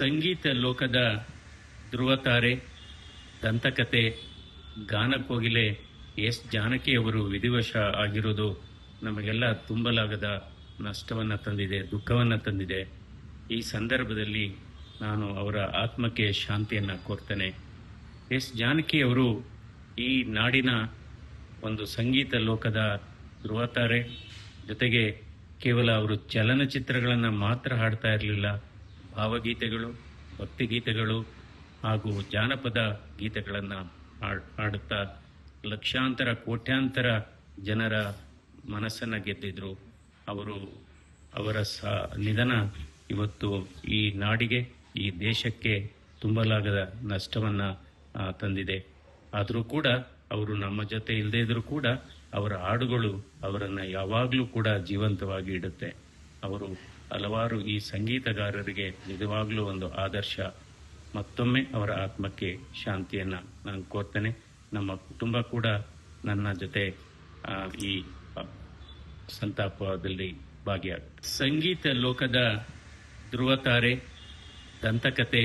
ಸಂಗೀತ ಲೋಕದ ಧ್ರುವತಾರೆ, ದಂತಕತೆ, ಗಾನಕೋಗಿಲೆ ಎಸ್ ಜಾನಕಿಯವರು ವಿಧಿವಶ ಆಗಿರುವುದು ನಮಗೆಲ್ಲ ತುಂಬಲಾಗದ ನಷ್ಟವನ್ನು ತಂದಿದೆ, ದುಃಖವನ್ನು ತಂದಿದೆ. ಈ ಸಂದರ್ಭದಲ್ಲಿ ನಾನು ಅವರ ಆತ್ಮಕ್ಕೆ ಶಾಂತಿಯನ್ನು ಕೋರ್ತೇನೆ. ಎಸ್ ಜಾನಕಿಯವರು ಈ ನಾಡಿನ ಒಂದು ಸಂಗೀತ ಲೋಕದ ಧ್ರುವತಾರೆ. ಜೊತೆಗೆ ಕೇವಲ ಅವರು ಚಲನಚಿತ್ರಗಳನ್ನು ಮಾತ್ರ ಹಾಡ್ತಾ ಇರಲಿಲ್ಲ, ಭಾವಗೀತೆಗಳು, ಭಕ್ತಿಗೀತೆಗಳು ಹಾಗೂ ಜಾನಪದ ಗೀತೆಗಳನ್ನು ಹಾಡುತ್ತಾ ಲಕ್ಷಾಂತರ ಕೋಟ್ಯಾಂತರ ಜನರ ಮನಸ್ಸನ್ನು ಗೆದ್ದಿದ್ರು. ಅವರ ನಿಧನ ಇವತ್ತು ಈ ನಾಡಿಗೆ, ಈ ದೇಶಕ್ಕೆ ತುಂಬಲಾಗದ ನಷ್ಟವನ್ನು ತಂದಿದೆ. ಆದರೂ ಕೂಡ ಅವರು ನಮ್ಮ ಜೊತೆ ಇಲ್ಲದೇ ಇದ್ರೂ ಕೂಡ ಅವರ ಹಾಡುಗಳು ಅವರನ್ನು ಯಾವಾಗಲೂ ಕೂಡ ಜೀವಂತವಾಗಿ ಇಡುತ್ತೆ. ಅವರು ಹಲವಾರು ಈ ಸಂಗೀತಗಾರರಿಗೆ ನಿಜವಾಗ್ಲೂ ಒಂದು ಆದರ್ಶ. ಮತ್ತೊಮ್ಮೆ ಅವರ ಆತ್ಮಕ್ಕೆ ಶಾಂತಿಯನ್ನು ನಾನು ಕೋರ್ತೇನೆ. ನಮ್ಮ ಕುಟುಂಬ ಕೂಡ ನನ್ನ ಜೊತೆ ಈ ಸಂತಾಪದಲ್ಲಿ ಭಾಗಿಯಾಗುತ್ತೆ. ಸಂಗೀತ ಲೋಕದ ಧ್ರುವತಾರೆ, ದಂತಕತೆ,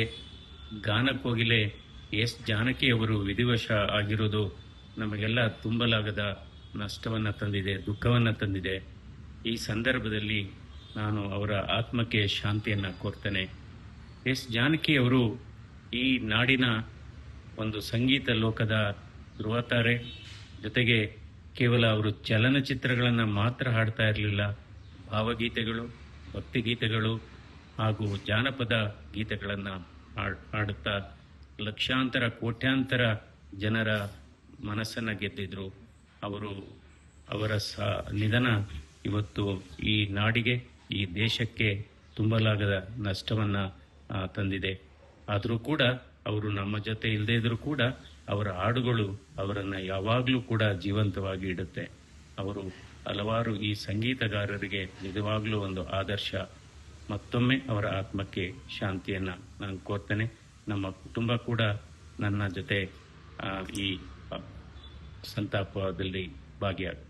ಗಾನಕೋಗಿಲೆ ಎಸ್ ಜಾನಕಿಯವರು ವಿಧಿವಶ ಆಗಿರುವುದು ನಮಗೆಲ್ಲ ತುಂಬಲಾಗದ ನಷ್ಟವನ್ನು ತಂದಿದೆ, ದುಃಖವನ್ನು ತಂದಿದೆ. ಈ ಸಂದರ್ಭದಲ್ಲಿ ನಾನು ಅವರ ಆತ್ಮಕ್ಕೆ ಶಾಂತಿಯನ್ನು ಕೋರ್ತೇನೆ. ಎಸ್ ಜಾನಕಿಯವರು ಈ ನಾಡಿನ ಒಂದು ಸಂಗೀತ ಲೋಕದ ಧ್ರುವತಾರೆ. ಜೊತೆಗೆ ಕೇವಲ ಅವರು ಚಲನಚಿತ್ರಗಳನ್ನು ಮಾತ್ರ ಹಾಡ್ತಾ ಇರಲಿಲ್ಲ, ಭಾವಗೀತೆಗಳು, ಭಕ್ತಿಗೀತೆಗಳು ಹಾಗೂ ಜಾನಪದ ಗೀತೆಗಳನ್ನು ಹಾಡುತ್ತಾ ಲಕ್ಷಾಂತರ ಕೋಟ್ಯಾಂತರ ಜನರ ಮನಸ್ಸನ್ನು ಗೆದ್ದಿದ್ರು. ಅವರ ನಿಧನ ಇವತ್ತು ಈ ನಾಡಿಗೆ, ಈ ದೇಶಕ್ಕೆ ತುಂಬಲಾಗದ ನಷ್ಟವನ್ನು ತಂದಿದೆ. ಆದರೂ ಕೂಡ ಅವರು ನಮ್ಮ ಜೊತೆ ಇಲ್ಲದೇ ಇದ್ರೂ ಕೂಡ ಅವರ ಹಾಡುಗಳು ಅವರನ್ನು ಯಾವಾಗಲೂ ಕೂಡ ಜೀವಂತವಾಗಿ ಇಡುತ್ತೆ. ಅವರು ಹಲವಾರು ಈ ಸಂಗೀತಗಾರರಿಗೆ ನಿಜವಾಗ್ಲೂ ಒಂದು ಆದರ್ಶ. ಮತ್ತೊಮ್ಮೆ ಅವರ ಆತ್ಮಕ್ಕೆ ಶಾಂತಿಯನ್ನು ನಾನು ಕೋರ್ತೇನೆ. ನಮ್ಮ ಕುಟುಂಬ ಕೂಡ ನನ್ನ ಜೊತೆ ಈ ಸಂತಾಪದಲ್ಲಿ ಭಾಗಿಯಾಗುತ್ತೆ.